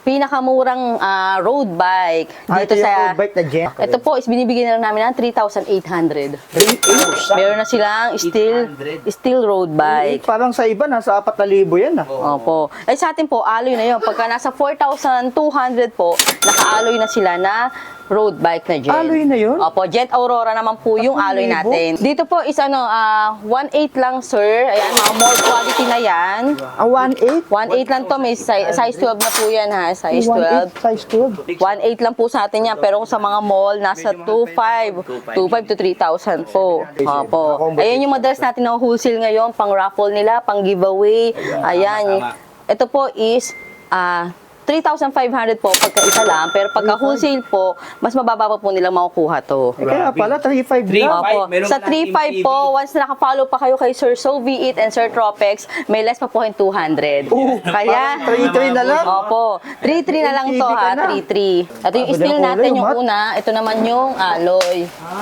pinakamurang road bike dito ito yung sa... road bike na Jet. Ito po is binibigyan na namin ng 3,800. Meron na silang steel road bike. Parang sa iba, nasa 4,000 yan ah. Opo. Ay sa atin po, alloy na yun. Pagka nasa 4,200 po, naka-alloy na sila na road bike na Jet. Alloy na yun? Opo, Jet Aurora naman po yung alloy natin. Dito po is 1.8 lang sir. Ayan, mga more quality na yan. 1.8? 1.8 lang to, may size 12 na po yan ha, size 12. 1.8, size 12. 1.8 lang po sa atin yan, pero kung sa mga mall, nasa 2.5 to 3,000 po. Opo. Ayan yung madalas natin na wholesale ngayon, pang raffle nila, pang giveaway. Ayan. Ito po is 3,500 po pagka isa lang, pero pagka wholesale po, mas mababa pa po nilang makukuha to. Kaya pala, 3.5 lang. Opo. Sa 3.5 po, once na naka-follow pa kayo kay Sir Soviet and Sir Tropex, may less pa po yung 200. Kaya, 3.3 na lang. opo, 3.3 na lang to ha, 3.3. Ito yung Ganda steel ng natin, kulay, yung mat. una. Ito naman yung alloy.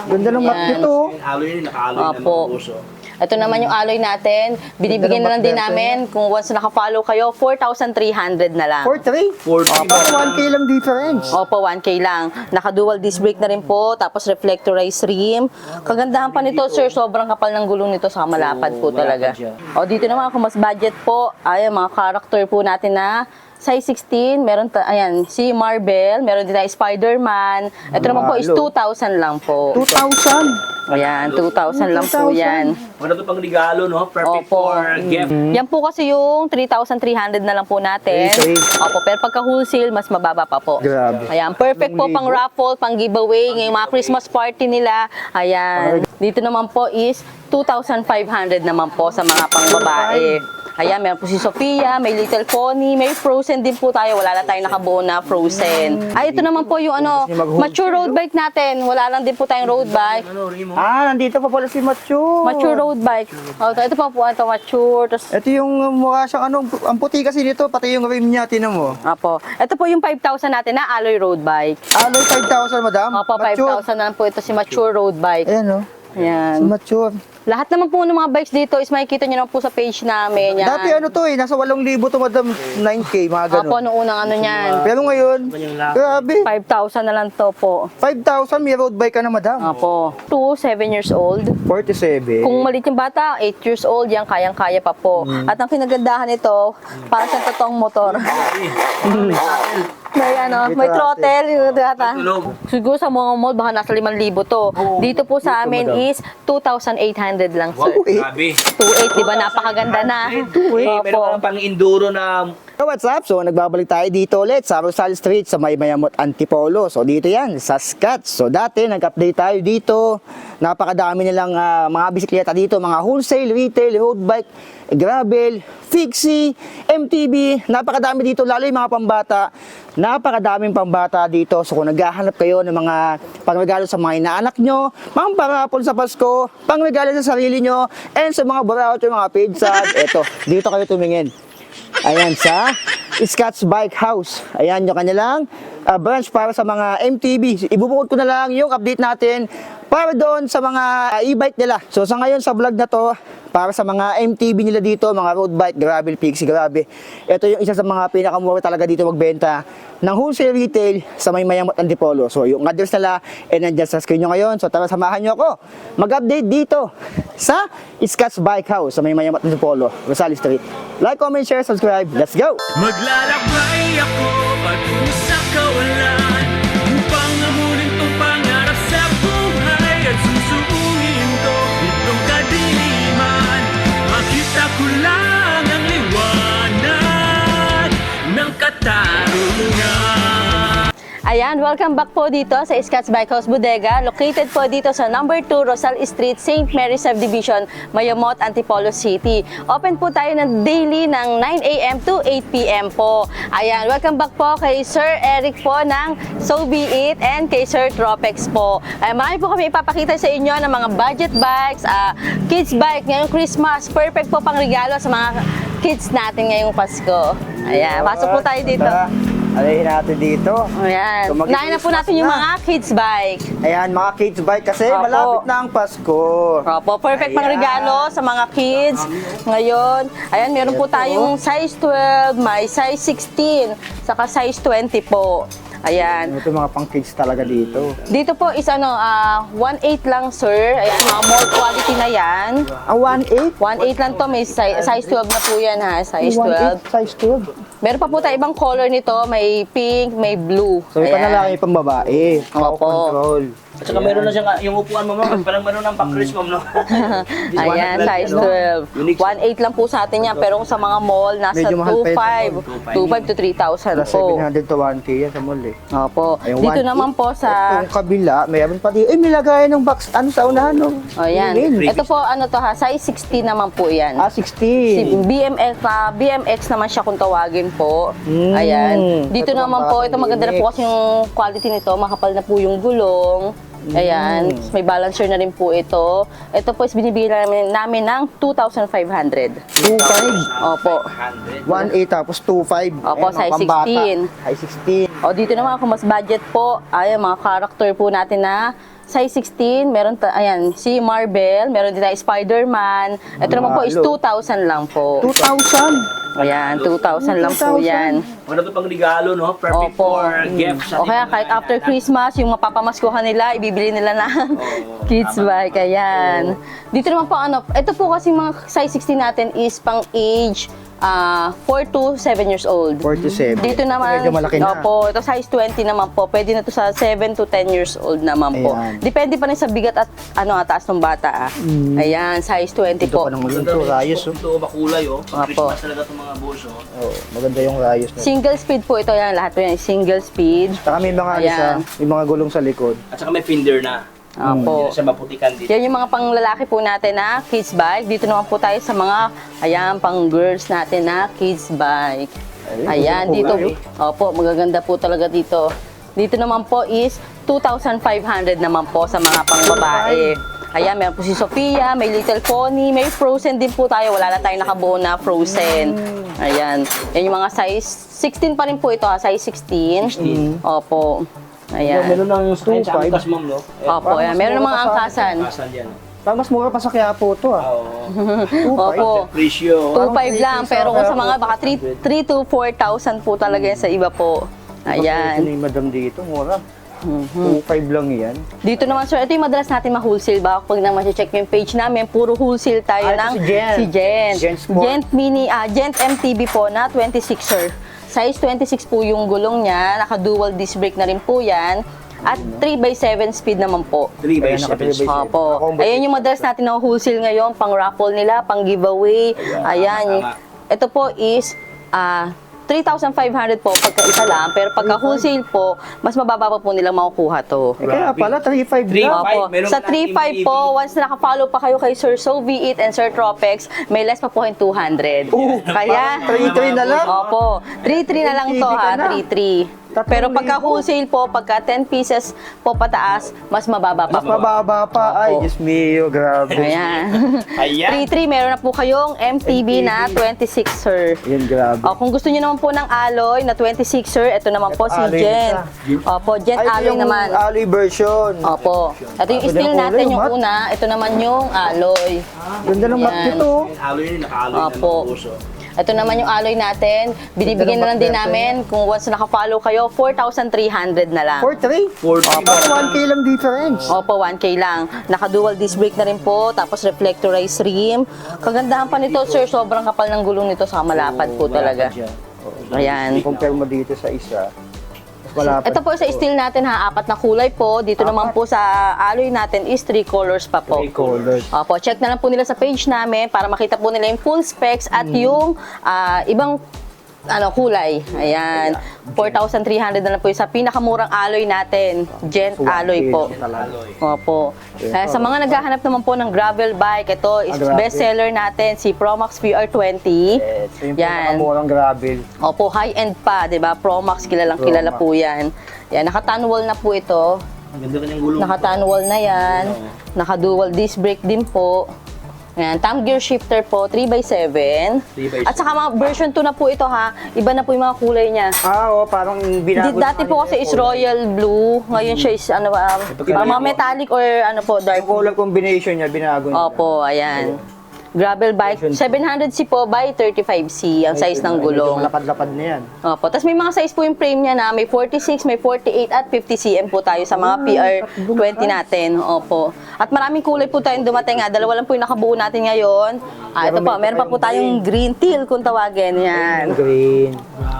Ganda ng mat Yan. nito. Alloy yun, naka-alloy na Opo. mga puso. Ito naman yung alloy natin. Binibigyan na lang din namin kung once na naka-follow kayo, 4,300 na lang. 4.3? 40. 1K lang difference. Opo, 1K lang. Naka-dual disc brake na rin po, tapos reflectorized rim. Kagandahan pa nito, sir, sobrang kapal ng gulong nito, sa malapad po talaga. O, dito naman, kung mas budget po, ayan, mga character po natin na size 16, meron ayan, si Marvel, meron din tayo Spider-Man. Ito naman po is 2,000 lang po. 2,000. Ayan, 2,000 lang po 2,000. yan. Wala to pang regalo, no? Perfect Opo. for gift. Yan po kasi yung 3,300 na lang po natin. Okay. Opo, pero pagka wholesale, mas mababa pa po. Grabe. Ayan, perfect po pang raffle, pang giveaway, ngayong mga Christmas party nila. Ayan. Dito naman po is 2,500 naman po sa mga pang babae. Ayan, meron po si Sophia, may Little Pony, may Frozen din po tayo. Wala na tayong nakabuo na Frozen. Ay, ito naman po yung mature road bike natin. Wala lang din po tayong road bike. Nandito pa pala si Macho. Mature road bike. O, ito pa po, ito mature. Tapos, Ito yung mukha siyang ang puti kasi nito, pati yung rim niya, tinan mo. Apo. Ito po yung 5,000 natin na alloy road bike. Alloy 5,000, madam. Opo, Mature. 5,000 na lang po ito si mature road bike. Ayan, no? Si Ayan. Mature. Lahat naman po ng mga bikes dito is makikita nyo naman po sa page namin. Yan. Dati nasa 8,000 to, madam, 9K, mga ganun. Opo, noong unang niyan. Pero ngayon, grabe. 5,000 na lang to po. 5,000, may road bike ka na, madam. Opo. 7 years old. 47. Kung maliit yung bata, 8 years old, yan kayang-kaya pa po. At ang kinagandahan nito, para sa totoong motor. May throttle, yung data. Siguro sa mga mall, baka nasa 5,000 to. Dito po sa amin is 2,800 lang, sir. Grabe. 2,800, di ba? Napakaganda na. Meron pang enduro na So what's up? So nagbabalik tayo dito ulit sa Rosal Street sa May Mayamot Antipolo. So dito yan, sa Scotts. So dati nag-update tayo dito. Napakadami nilang mga bisikleta dito, mga wholesale, retail, road bike, gravel, fixie, MTB. Napakadami dito, lalo yung mga pambata. Napakadaming pambata dito. So kung naghahanap kayo ng mga pangregalo sa mga inaanak nyo, mga parapol sa Pasko, pangregalo sa sarili nyo, and sa mga voucher, mga paid sad, eto, dito kayo tumingin. Ayan sa Scotts Bike House. Ayan yung kanilang branch para sa mga MTB. Ibubukod ko na lang yung update natin para doon sa mga e-bike nila. So sa ngayon sa vlog na to, para sa mga MTB nila dito, mga road bike, gravel, fixie, grabe. Ito yung isa sa mga pinakamura talaga dito magbenta ng wholesale retail sa May Mayamot Antipolo. So yung address nila ay nandyan sa screen nyo ngayon. So tara, samahan nyo ako mag-update dito sa Scotts Bike House sa May Mayamot Antipolo, Rosal Street. Like, comment, share, subscribe. Let's go! Maglalakbay ako patungo sa kawalan upang amunin tong pangarap sa buhay at susuungin ko itong kadiliman. Makita ko lang ang liwanag ng katarungan. Ayan, welcome back po dito sa Scotts Bike House Bodega. Located po dito sa number 2 Rosal Street, St. Mary Subdivision, Mayamot, Antipolo City. Open po tayo ng daily ng 9 a.m. to 8 p.m. po. Ayan, welcome back po kay Sir Eric po ng So Be It and kay Sir Tropex po. Ayan, marami po kami ipapakita sa inyo ng mga budget bikes, kids bike ngayong Christmas. Perfect po pang regalo sa mga kids natin ngayong Pasko. Ayan, pasok po tayo dito. Alayin natin dito. Ayan. So, Unahin na po natin yung mga kids bike. Ayan, mga kids bike kasi Opo. malapit na ang Pasko. Opo, perfect pang Ayan. regalo sa mga kids. Ngayon, ayan, meron po Ito. tayong size 12, may size 16, saka size 20 po. Ayan. Ito mga pang kids talaga dito. Dito po is 1.8 lang, sir. Ayan, mga more quality na yan. Ang 1.8? 1.8 lang to, may size 12 na po yan ha, size 12. 1.8, size 12. Meron pa po tayo ibang color nito, may pink, may blue. So, may Ayan. panalaki pang babae. Opo. Control. At saka meron na siyang, yung upuan mo, ma'am, parang meron ng pack-Chris, ma'am, no? Ayan, size 12. 1.8 lang po sa atin yan, pero kung sa mga mall, nasa Medyo mahal pa yun 2.5 to 3,000 Nasa po. 700 to 1K yan sa mall eh. Opo. Ayun, Dito 1.8. naman po sa... Itong kabila, mayroon pa dito. Eh, may lagayan ng box. Ano sa unahan, no? O yan. Yun. Ito po, ano to ha, size 16 naman po yan. Ah, Si 16. BMX naman siya kung tawagin po. Mm. Ayan. Dito Ito naman ang po, parang ito maganda na po kasi yung quality nito, makapal na po yung gulong. Ayan, may balancer na rin po ito. Ito po is binibigyan namin ng 2,500. 2.5. Opo. 100. 1.8 tapos 2.5. Opo, Ayan, size mga pambata. 16. Size 16. O dito naman kung mas budget po, ayan mga character po natin na size 16, meron ayan si Marvel, meron din tayo Spider-Man. Ito naman po is 2,000 lang po. 2,000. Ayan, 2,000 lang po 2,000. yan. Ano to pang regalo, no? Perfect Opo. for gifts. O kaya kahit after Christmas, yung mapapamaskuhan nila, ibibili nila na kids bike. Ayan. Dito naman po ito po kasi mga size 16 natin is pang age 4 to 7 years old. 47. Dito naman, Medyo malaki na. opo, ito size 20 naman po. Pwede na to sa 7 to 10 years old naman po. Ayan. Depende pa rin sa bigat at taas ng bata. Ayan, size 20 Ito po. pa naman ito, rayos. Oh. Ito, makulay, oh. Pang Opo. Christmas talaga itong mga boss, oh. Oh, maganda yung rayos na. Single speed po ito yan. Lahat po yan, single speed. Saka may mga Ayan. may mga gulong sa likod. At saka may fender na. Opo. Hindi na siya maputikan dito. Yan yung mga panglalaki po natin na kids bike. Dito naman po tayo sa mga, ayan, pang girls natin na kids bike. Ayan, dito. Opo, magaganda po talaga dito. Dito naman po is 2,500 naman po sa mga pang babae. Ayan, meron po si Sophia, may Little Pony, may Frozen din po tayo. Wala na tayong nakabuo na Frozen. Ayan. Yan yung mga size 16 pa rin po ito, size 16. Opo. Ayan. Meron ng sakyan sa 2.5. angkas, ma'am, no? Opo, ayan. Meron ng mga angkasan. Angkasan yan. Parang mas mura pa sa Quiapo to ah. Oo. Opo. Presyo. 2.5 lang, pero kung sa mga baka 3 to 4,000 po talaga yan sa iba po. Ito Ayan. ni Madam dito, mura. 2.5 lang yan. Dito naman sir, ito yung madalas natin ma-wholesale ba? Pag naman check yung page namin, puro wholesale tayo Ah, ito ng si Gent. Gent Sport. Gent Mini, Gent MTB po na 26er. Size 26 po yung gulong niya, naka-dual disc brake na rin po yan. At 3x7 speed naman po. 3x7. Opo. Ayan yung madalas natin na wholesale ngayon, pang raffle nila, pang giveaway. Ayan. tama. Ito po is 3,500 po pagka isa lang, pero pagka wholesale po, mas mababa pa po nilang makukuha to. Eh, kaya pala 3.5 lang. 3.5. Opo. meron Sa ka natin 3.5 po, once naka-follow pa kayo kay Sir Soviet and Sir Tropex, may less pa po yung 200. Kaya, 3.3 na lang. opo, 3.3 na lang to ha, ka na. 3.3. Pero pagka wholesale po, pagka 10 pieces po pataas, mas mababa pa Mas po. mababa pa. Ay, Diyos mio, grabe. Ayan. Ayan. 3.3, meron na po kayong MTB na 26, sir. Yan, grabe. O, kung gusto niyo naman po ng alloy na 26, sir, ito naman po si Alloy Jen. isa. Opo, Jen Ay, ito alloy yung naman. alloy version. Opo. Ito yung Ganda steel ng natin, kulay, yung mat. una. Ito naman yung alloy. Ganda ng mat Yan. nito. Alloy yun, naka-alloy na Opo. mga boss, oh. Ito naman yung alloy natin. Binibigyan na lang din namin kung once naka-follow kayo, 4,300 na lang. 4.3? 4.3. Parang 1K lang difference. Opo, 1K lang. Naka-dual disc brake na rin po, tapos reflectorized rim. Kagandahan pa nito, sir, sobrang kapal ng gulong nito, sa malapad po talaga. Ayan. Compare mo dito sa isa. Mas malapad. Ito po sa steel natin ha, 4 na kulay po. Dito naman po sa alloy natin is 3 colors pa po. 3 colors. Opo, check na lang po nila sa page namin para makita po nila yung full specs at yung ibang kulay. Ayan. 4,300 na lang po yung sa pinakamurang alloy natin. Gent alloy po. Opo. Kaya sa mga naghahanap naman po ng gravel bike, ito is gravel. best seller natin, si Promax PR20. Ito yung Yan. pinakamurang gravel. Opo, high-end pa, 'di ba? Promax kilalang kilala Promax. po 'yan. Yan, naka-tanwall na po ito. Ang ganda kanyang gulong. Naka-tanwall na 'yan. Naka-dual disc brake din po. Ayan, thumb gear shifter po, 3x7. 3x7. At saka mga version 2 na po ito ha. Iba na po yung mga kulay niya. Oo, parang binago. Dati po kasi is royal blue. Ngayon siya is ano, mga metallic or ano po, dark Yung color combination niya, binago niya. Opo, ayan. Gravel bike, 700C po by 35C ang size ng gulong. Lapad-lapad na yan. Opo, tapos may mga size po yung frame niya na may 46, may 48 at 50cm po tayo sa mga PR20 natin. Opo. At maraming kulay po tayong dumating nga. Dalawa lang po yung nakabuo natin ngayon. Ito po, meron pa po tayong green teal kung tawagin. Yan. Green.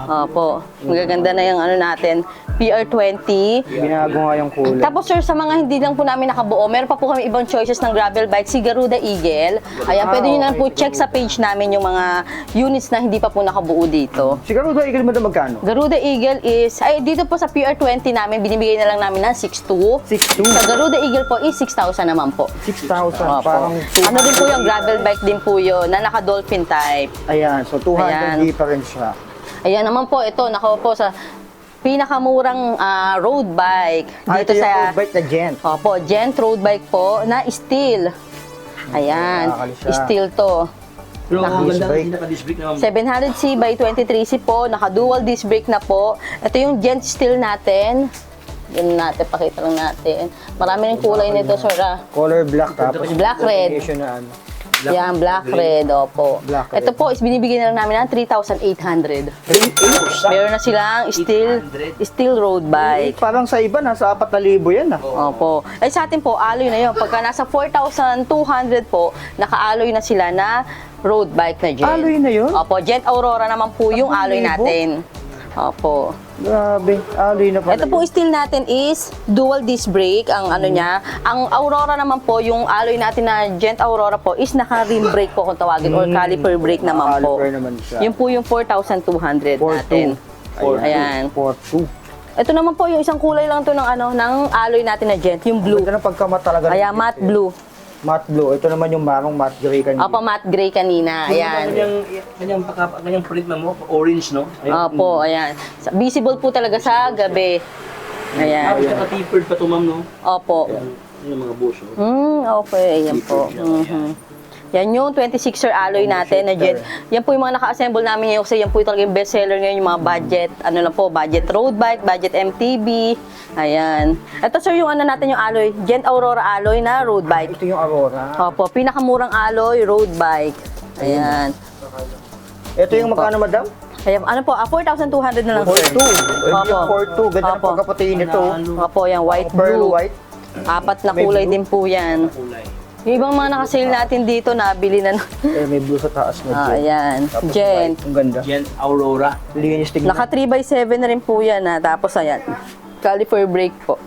Opo. Magaganda na yung ano natin. PR20. Binago nga yung kulay. Tapos sir, sa mga hindi lang po namin nakabuo, meron pa po kami ibang choices ng gravel bike, si Garuda Eagle. Ayan, pwede nyo na lang po check sa page namin yung mga units na hindi pa po nakabuo dito. Siguro ba, Eagle mo na magkano? Garuda Eagle is, ay dito po sa PR20 namin, binibigay na lang namin ng 6,200. 6,200? Sa Garuda Eagle po is 6,000 naman po. 6,000. Opo. Parang 200. Ano din po yung gravel bike din po yun, na naka-dolphin type. Ayan, so 200 Ayan. difference siya. Ayan naman po, ito, naka po sa pinakamurang road bike. Ito Dito yung sa... road bike na Gent. Opo, Gent road bike po na steel. Ayan, Nakakali siya. steel to. Pero ang Disc ganda, brake. hindi naka-disc brake naman. 700C by 23C po, naka-dual disc brake na po. Ito yung Gent steel natin. Yun natin, pakita lang natin. Marami rin kulay nito, sir. Color black tapos Black, red. combination na ano. Yan, black, red, opo. Black, red. Ito po is binibigyan na lang namin ng 3,800. Meron na silang steel road bike. Parang sa iba, nasa 4,000 yan ah. Opo. Ay sa atin po, alloy na yun. Pagka nasa 4,200 po, naka-alloy na sila na road bike na Gent. Alloy na yun? Opo, Gent Aurora naman po yung alloy natin. Opo. Grabe, alloy na pala. Ito po steel natin is dual disc brake ang ano niya. Ang Aurora naman po, yung alloy natin na Gent Aurora po is naka-rim brake po kung tawagin or caliper brake naman po. Caliper naman siya. Yun po yung 4,200 natin. 4,200. Ayan. 4,200. Ito naman po yung isang kulay lang to ng ano ng alloy natin na Gent, yung blue. Ganda ng pagkamat talaga. Ayan, matte blue. Matte blue. Ito naman yung marong matte gray kanina. Opo, matte gray kanina. Ayan. Kanyang print mo, orange, no? Opo, ayan. Visible po talaga sa gabi. Ayan. Naka-tapered pa ito, ma'am, no? Opo. Yan yung mga buso. Okay. Ayan po. Yan yung 26er alloy natin na Gent. Yan po yung mga naka-assemble namin ngayon kasi yan po yung talagang best seller ngayon, yung mga budget, ano lang po, budget road bike, budget MTB. Ayan. Ito sir yung ano natin yung alloy, Gent Aurora alloy na road bike. Ito yung Aurora. Opo, pinakamurang alloy, road bike. Ayan. Ito yung magkano, madam? Ayan, ano po, 4,200 na lang. 4,200. Yung 4,200. Ganda ng Opo. pagkapatiin nito. Opo, yan, white, Pearl blue. white. Apat na May kulay blue. din po yan. Kulay. Yung ibang mga nakasale natin dito, nabili na. May blue sa taas na Gent. Ayan, Tapos Gent. white. Ang ganda. Gent Aurora. Linis tignan. Naka 3x7 na rin po yan ha. Tapos ayan, caliper brake po.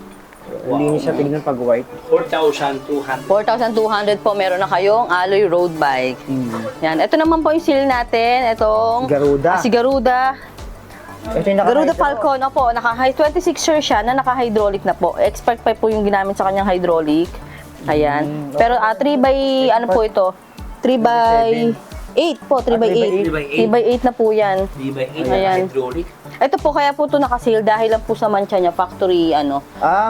Linis siya tignan pag white. 4,200. 4,200 po meron na kayong alloy road bike. Yan, ito naman po yung seal natin. Itong Garuda. si Garuda. Ito yung Garuda Falcon, opo, naka 26er siya na naka-hydraulic na po. Expert pipe po yung ginamit sa kanyang hydraulic. Ayan. Pero 3 by, ano po ito? 3 by 8 po, 3 by 8. 3 by 8 na po yan. 3x8 Ayan. hydraulic. Ito po, kaya po ito naka-seal dahil lang po sa mancha niya, factory, ano.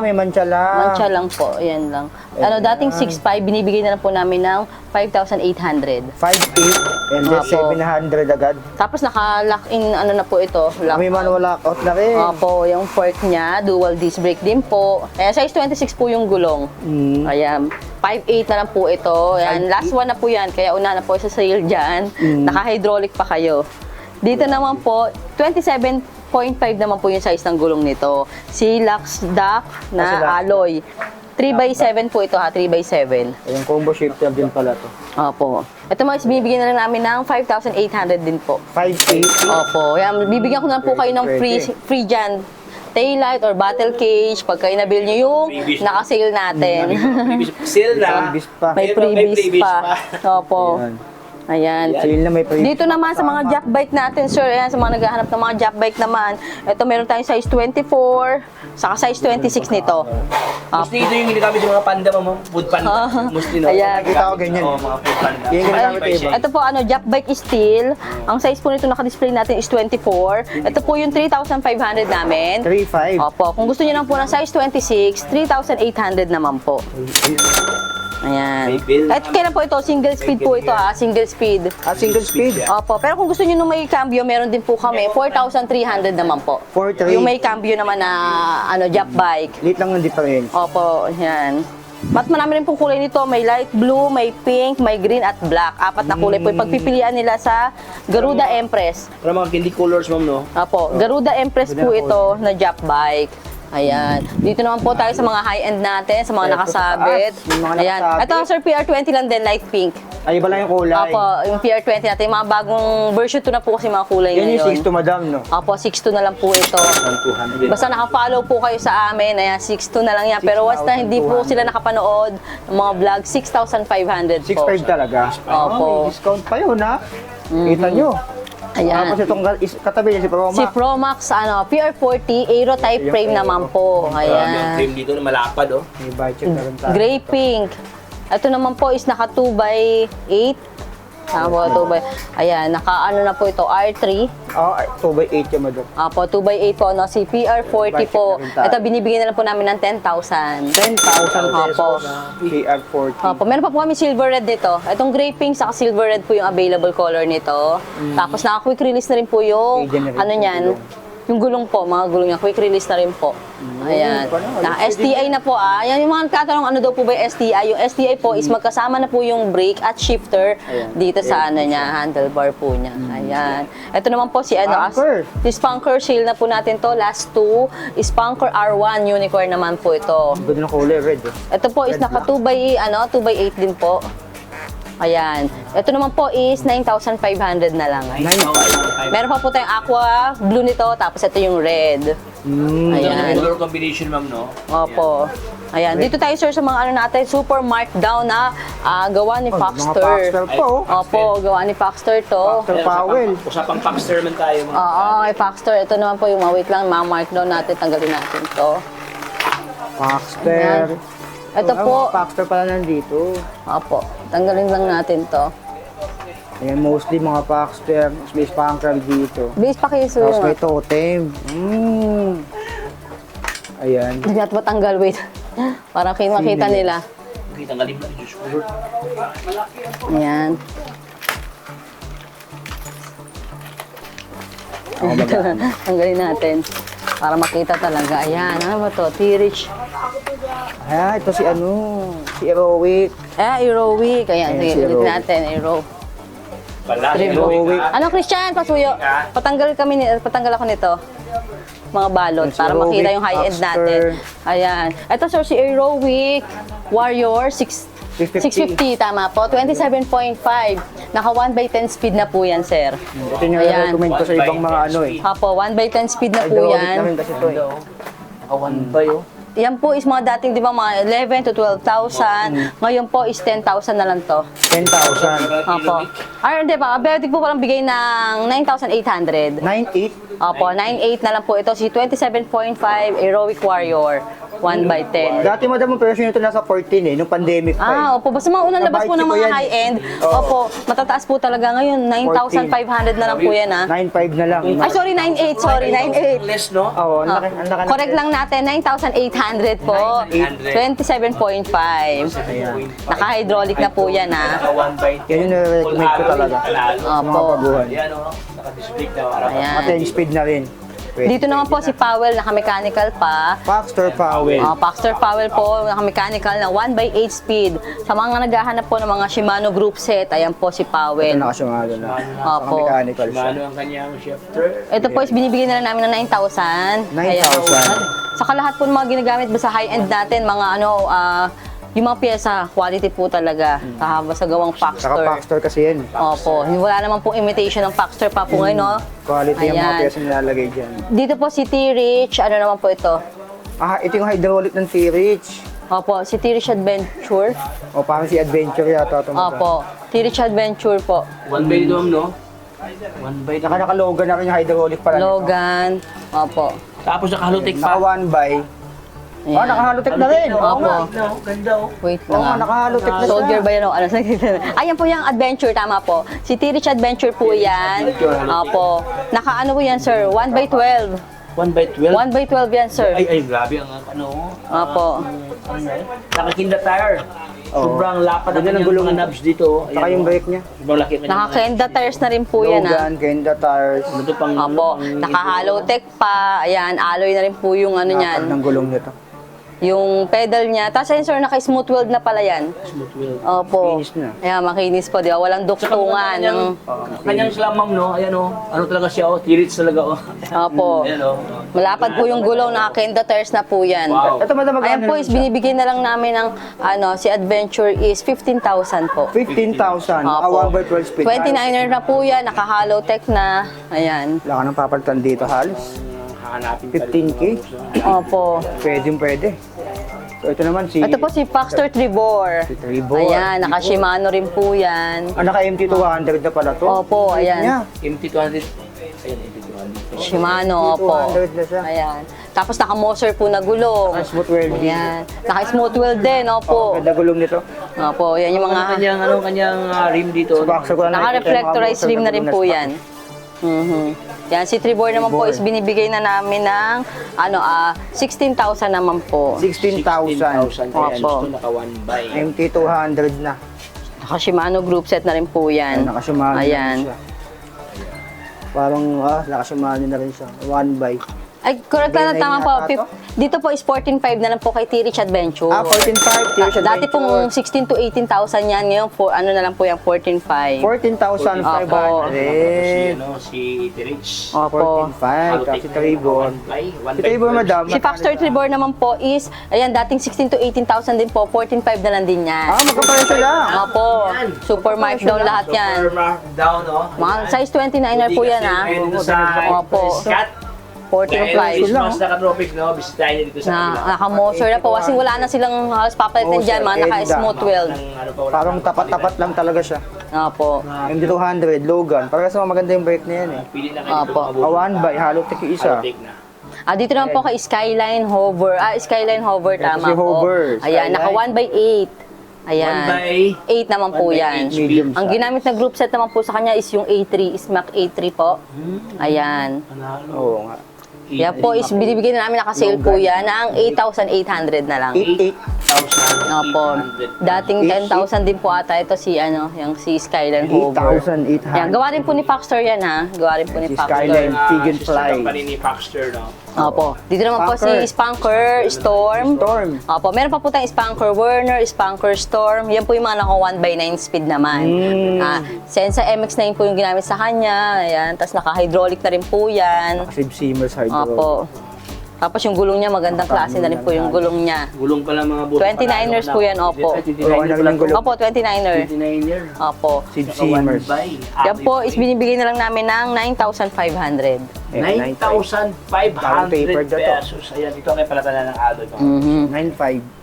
May mancha lang. Mancha lang po, ayan lang. Ano, dating 6.5, binibigay na lang po namin ng 5,800. 5,800 and then Opo. 700 agad. Tapos naka-lock in, ano na po ito, lock. May manual lockout na rin. Opo, yung fork niya, dual disc brake din po. Ayan, size 26 po yung gulong. Ayan, 5.8 na lang po ito. Ayan, last one na po yan, kaya una na po sa sale dyan. Naka-hydraulic pa kayo. Dito naman po, 27.5 naman po yung size ng gulong nito. Silax Duck na Silax. alloy. 3x7 po ito ha, 3x7. Yung combo shifter din pala to. Opo. Ito mga bibigyan na lang namin ng 5,800 din po. 5,800. Opo. Yan, bibigyan ko na po kayo ng free dyan. Taillight or battle cage. Pag kayo nabil nyo yung naka-sale natin. Sale na. Freebies pa. May Meron, freebies pa. Opo. Ayan. Ayan. Sale na may freebies. Dito naman sa mga jack bike natin, sir, ayan, sa mga naghahanap ng mga jack bike naman, ito meron tayong size 24, saka size 26 nito. Mostly ito yung ginagamit sa mga panda, ma'am. Food panda. Mostly, no? Ayan. Nakita ko ganyan. Oo, mga food panda. Yan yung ginagamit ko iba. Ito po, ano, jack bike steel. Ang size po nito naka-display natin is 24. Ito po yung 3,500 namin. 3,500. Opo, kung gusto niyo lang po ng size 26, 3,800 naman po. Ayan. May bill. At kailan po ito? Single speed po ito ha, single speed. Single speed. Opo, pero kung gusto niyo nung may cambio, meron din po kami, 4,300 naman po. 4,300. Yung may cambio naman na job bike. Lit lang ng difference. Opo, yan. At marami rin pong kulay nito. May light blue, may pink, may green at black. 4 na kulay po yung pagpipilian nila sa Garuda Empress. Para mga candy colors, ma'am, no? Opo, Garuda Empress po ito na job bike. Ayan. Dito naman po tayo sa mga high-end natin, sa mga Ayan po sa nakasabit. taas, yung mga Ayan. nakasabit. Ito, sir, PR20 lang din, light pink. Ay, iba lang yung kulay. Opo, yung PR20 natin, yung mga bagong version 2 na po kasi mga kulay Yan yung ngayon. 6 to madam, no? Opo, 6'2 na lang po ito. 200. Basta naka-follow po kayo sa amin, ayan, 6'2 na lang yan. Pero once na hindi po 6,200. sila nakapanood ng mga vlog, 6,500 po. 6.5 talaga. Opo. May discount pa yun, ha? Kita nyo. Ayan. Tapos itong katabi niya si Proma. Si Promax, PR40, Aero type Yung frame Aero. naman po. Yung Ayan. frame dito na malapad, oh. May budget na rin tayo. Gray pink. Ito naman po is naka 2x8. Tama po, 2x. Ayan, naka ano na po ito, R3. 2x8 yung madam. Apo, 2x8 po, no? Si PR40 po. Budget na rin tayo. Ito, binibigyan na lang po namin ng 10,000. 10,000 Opo. PR40. Opo, meron pa po kami silver red dito. Itong gray pink saka silver red po yung available color nito. Tapos naka quick release na rin po yung Agen na rin ano yung niyan. gulong. Yung gulong po, mga gulong niya, quick release na rin po. Ayan. Na STI na po Ayan yung mga nagtatanong ano daw po ba yung STI. Yung STI po is magkasama na po yung brake at shifter dito sa ano niya, handlebar po niya. Ayan. Ito naman po si ano, Spunker. si Spunker sale na po natin to. Last 2, Spunker R1 unicorn naman po ito. Ganda ng kulay, red. Ito po is naka 2x8 din po. Ayan. Ito naman po is 9,500 na lang. Meron pa po tayong aqua blue nito, tapos ito yung red. Ayan. Color combination, ma'am, no? Opo. Ayan. Dito tayo sir sa mga ano natin, super markdown na gawa ni Mga Foxter. Paxter po. Opo, gawa ni Foxter to. Paxter Powell. Usapang Paxter man tayo, mga. Oo, kay Foxter. Ito naman po yung wait lang, mga markdown natin, tanggalin natin to. Paxter. Ito po, Paxter pala nandito. opo, tanggalin lang natin to. Ayan, mostly mga Paxter. May Spunker dito. Base pa kayo sir. Tapos may totem. Ayan. Hindi natin matanggal, wait. Para kayo makita nila. Okay, tanggalin mo. Diyos ko. Ayan. Tanggalin natin. Para makita talaga. Ayan, ano ba to? T-Rich. Ayan, ito si ano, si Heroic. Heroic. Ayan, Ayan, sige, si ulit Heroic. natin. Hero. Pala, Heroic. Ano, Christian? Pasuyo. Patanggal ako nito. Mga balot Ayan, si para Heroic, makita yung high-end Baxter. natin. Ayan. Ito, sir, si Heroic Warrior 650, tama po. 27.5. Naka 1x10 speed na po yan, sir. Ito yung Ayan. recommend ko sa ibang mga ano eh. Apo, 1x10 speed na po Hydraulic yan. na rin kasi ito eh. Nakawan ba yun? Yan po is mga dating, di ba, mga 11 to 12,000. Ngayon po is 10,000 na lang to. 10,000. Opo. Ay, hindi ba? Pwede po palang bigay ng 9,800. 9,800. Opo, 9,800 na lang po ito. Si 27.5 Heroic Warrior. 1x10. Dati madam, ang presyo nito nasa 14 eh, nung pandemic pa eh. Opo. Basta mga unang labas po ng Kabait ko mga yan. high-end. Oo. Opo, matataas po talaga ngayon. 9,500 na lang po yan, ha? 9,500 na lang. Ay, sorry, 9,800. Sorry, 9,800. Less, no? Oo, ang laki na. Correct lang natin, 9,800 po. 27.5. Naka-hydraulic na po yan, ha? Nakawan by Yan yung nare-recommend ko talaga. Sa mga Opo. baguhan. Yan, oh. Naka-display na. Araw. Ayan. Mga 10 speed na rin. Pwede. Dito naman po si Powell, naka-mechanical pa. Paxter Powell. Paxter Powell po, naka-mechanical na 1x8 speed. Sa mga naghahanap po ng mga Shimano group set, ayan po si Ito Powell. nakasumado na. Opo. Mechanical siya. Mano ang kanyang shifter. Ito po is binibigyan na lang namin ng 9,000. 9,000. Saka lahat po ng mga ginagamit sa high-end natin, mga ano, yung mga pyesa, quality po talaga. Sa gawang Saka Paxter. Paxter kasi yan. Opo, wala naman pong imitation ng Paxter pa po ngayon, no? Quality yung mga Ayan. pyesa nilalagay dyan. Dito po si T-Rich, ano naman po ito? Ito yung hydraulic ng T-Rich. Opo, si T-Rich Adventure. O parang si Adventure yata ito. Opo, T-Rich Adventure po. One by dito, ma'am, no? One by. Naka-Logan na rin yung hydraulic pala nito. Logan. Opo. Tapos nakahalutik Naka pa. 1 by. Ayan. Nakahalutik na rin. Oo Opo. nga. Ganda, oh. Wait Oo nga, lang. nakahalutik na siya. Soldier ba yan o ano? Ayan po yung Adventure, tama po. Si T-Rich Adventure po yan. Opo. Naka ano po yan, sir? 1x12. 1 by 12? 1 by 12 yan, sir. Ay, grabe ang ano. Opo. Nakakinda tire. Oo. Sobrang lapad ang Ganda ng kanyang gulong. mga knobs dito. Saka yung brake niya. Sobrang laki ang kanyang Naka-Kenda tires na rin po yan, ha. Logan, Kenda tires. Ito pang Opo, naka-hollow tech pa. Ayan, alloy na rin po yung ano Nakakad niyan. ng gulong nito. Yung pedal niya. Tapos ayun, sir, naka-smooth weld na pala yan. smooth wheel. Opo. Makinis na. Ayan, makinis po, di ba? Walang duktungan. Kanyang sila ma'am, no? Ayan, oh. Ano talaga siya, oh. Tirits talaga, oh. Opo. Ayan, oh. Malapad po yung gulong, naka-Kenda tires na po yan. Wow. Ito madam, Ayan magkano po is binibigyan na lang namin ng si Adventure is 15,000 po. 15,000. Opo. 1 by 12 speed. 29er na po yan, naka-hollow tech na. Ayan. Wala ka nang papalitan dito halos. Hahanapin pa rin. 15K. Opo. Pwede. So ito naman si... Ito po si Foxter Tribor. Si Tribor. Ayan, naka-Shimano rin po yan. naka MT200 na pala to. Opo, Weight ayan. niya. MT200. Ayan, MT200. Shimano, opo. 200 na siya. Ayan. Tapos naka-Moser po na gulong. Smooth weld. Ayan. Naka-smooth weld din, opo. Ganda gulong nito. Opo, yan yung mga... Kanyang rim dito. Sa boxer ko na Naka-reflectorized rim na rin po yan. Yan, si Tribor naman po Tribor. is binibigay na namin ng 16,000 naman po. 16,000. Kaya Opo. gusto naka 1 by. MT200 na. Naka-Shimano group set na rin po yan. Nakasumano na rin Ayan. siya. Parang nakasumano na rin siya. 1 by. Ay, correct na Bay tama nine po. yata to? Dito po is 14.5 na lang po kay T-Rich Adventure. 14,500. Tears Dati Adventure. pong 16 to 18,000 yan. Ngayon, ano na lang po yan, 14.5. 14,500. Si Tirich. Opo. 14,500. Kasi Tribor. 1 by. Si Tribor, madam. Si Foxter Tribor naman po is, ayan, dating 16 to 18,000 din po, 14.5 na lang din yan. Magkapareso lang. Opo, super markdown lahat yan. Super markdown, no? Mga size 29er po yan, ha? Dito sa Opo. Scat. 14.5. Mas naka-tropic, no? Bisitahin niyo dito sa Naka-motor na po. Kasi wala na silang halos papalitan dyan, mga naka-smooth weld. Parang tapat-tapat lang talaga siya. Opo. MT200, Logan. Parang sa maganda yung brake na yan eh. Pili na kayo Opo. dito. 1 by, halo tiki isa. Dito naman po kay Skyline Hover. Skyline Hover, Ito tama si Hover, po. Ayan, Skyline. naka 1 by 8. Ayan. 1 by 8 naman po 1 by yan. 8 medium Ang size. ginamit na group set naman po sa kanya is yung A3, Smack A3 po. Ayan. Oo nga. Yan po is binibigyan na namin naka-sale po yan ng 8,800 na lang. 8,800. Opo. Dating 10,000 din po ata ito si yung si Skyline Hover. 8,800. Yan, gawa rin po ni Foxter yan, ha. Gawa rin po ni Si Foxter. Skyline. Pig and Sister fly. company ni Paxter, no? Opo. Dito naman po si Spanker. Spanker, Storm. Storm. Opo, meron pa po tayong Spanker Werner, Spanker Storm. Yan po yung mga naka 1 by 9 speed naman. Sensa MX-9 po yung ginamit sa kanya. Ayan, tapos naka-hydraulic na rin po yan. Sib Simmers hydro. Opo. Tapos yung gulong niya, magandang klase na rin po yung gulong niya. Gulong pala mga buto. 29ers po yan, opo. 29ers pala to. Opo, 29er. 29er. Opo. Sib Saka 1 Simmers. by. Yan po is binibigay na lang namin ng 9,500. 9,500 paper na to. pesos. Ayan, ito ang palatanan ng alloy. 9,500.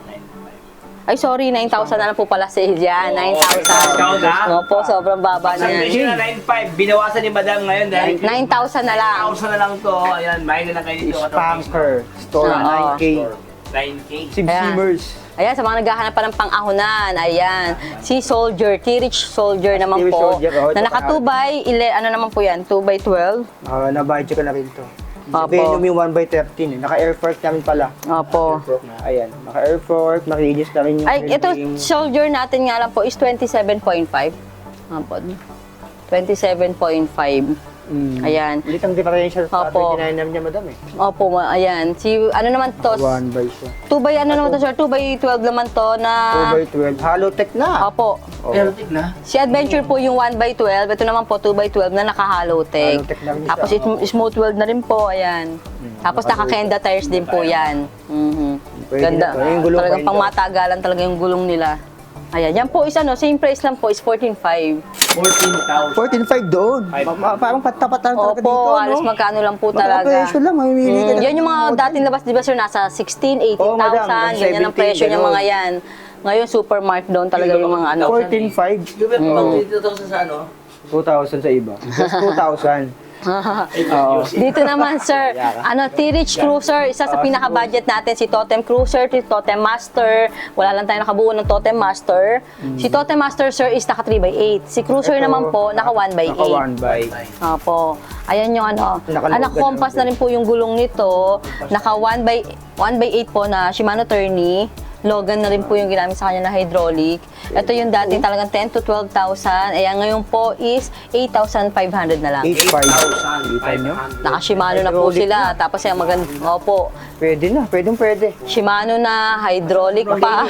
Ay, sorry, 9,000 na lang po pala sale dyan. 9,000. discount, ha? Opo, sobrang baba Sa na presyo yan. na 9,500, binawasan ni Madam ngayon dahil 9,000 na lang. 9,000 na lang to. Ayan, mahin na lang kayo dito. Spanker. Store Oo. 9K. 9K. Sib Ayan. Simmers. Ayan, sa mga naghahanap pa ng pang-ahunan, ayan. Si Soldier, T-Rich Soldier naman T-Rich po. Soldier, oh, Na ito naka pa. 2 by, ano naman po yan? 2 by 12? Nabayad ko na rin to. Opo. Venom yung 1 by 13 eh. Naka-air fork namin pala. Opo. Ayan. Naka-air fork. Nakinis na rin yung Ay, ito, rim. Soldier natin nga lang po is 27.5. Opo. 27.5. Ayan. Ulit ang differential sa Opo. 29 namin niya, madam eh. Opo, ayan. Si, ano naman to? 1 by siya. 2 by, ano naman to, sir? 2 by 12 naman to na... 2 by 12. Halo tech na. Opo. Pero tig na. Si Adventure po yung 1 by 12. Ito naman po 2 by 12 na naka-hollow tech. Hollow tech na rin siya. Tapos smooth weld na rin po, ayan. Tapos naka-Kenda tires din po yan. Pwede Ganda. na to. Yung gulong Talagang pa pang matagalan talaga yung gulong nila. Ayan, yan po is same price lang po is 14.5. 14,000. 14.5 doon. Parang patapat lang talaga dito, Opo, no? halos magkano lang po talaga. Presyo lang, mamimili ka na. Yan yung mga dating labas, di ba sir, nasa 16, 18,000, Oo, madam, ganyan ang 17, presyo ng ganun. mga yan. Ngayon, super markdown talaga yung mga ano. 14.5. Yung pag dito sa ano? 2,000 sa iba. Just 2,000. Oo. Dito naman, sir, T-Reach Cruiser, isa sa pinaka-budget natin, si Totem Cruiser, si Totem Master. Wala lang tayo nakabuo ng Totem Master. Si Totem Master, sir, is naka 3x8. Si Cruiser Ito, naman po, naka 1x8. Naka 1x. Opo. Ayan yung Nakalogan compass na rin po yung gulong nito. Naka 1x8 po na Shimano Tourney. Logan na rin po yung ginamit sa kanya na hydraulic. Ito yung dati talagang 10 to 12,000. Ayan, ngayon po is 8,500 na lang. 8.5. Naka Shimano na po sila. Tapos yan maganda. Opo. Pwede na, pwede. Shimano na, hydraulic pa.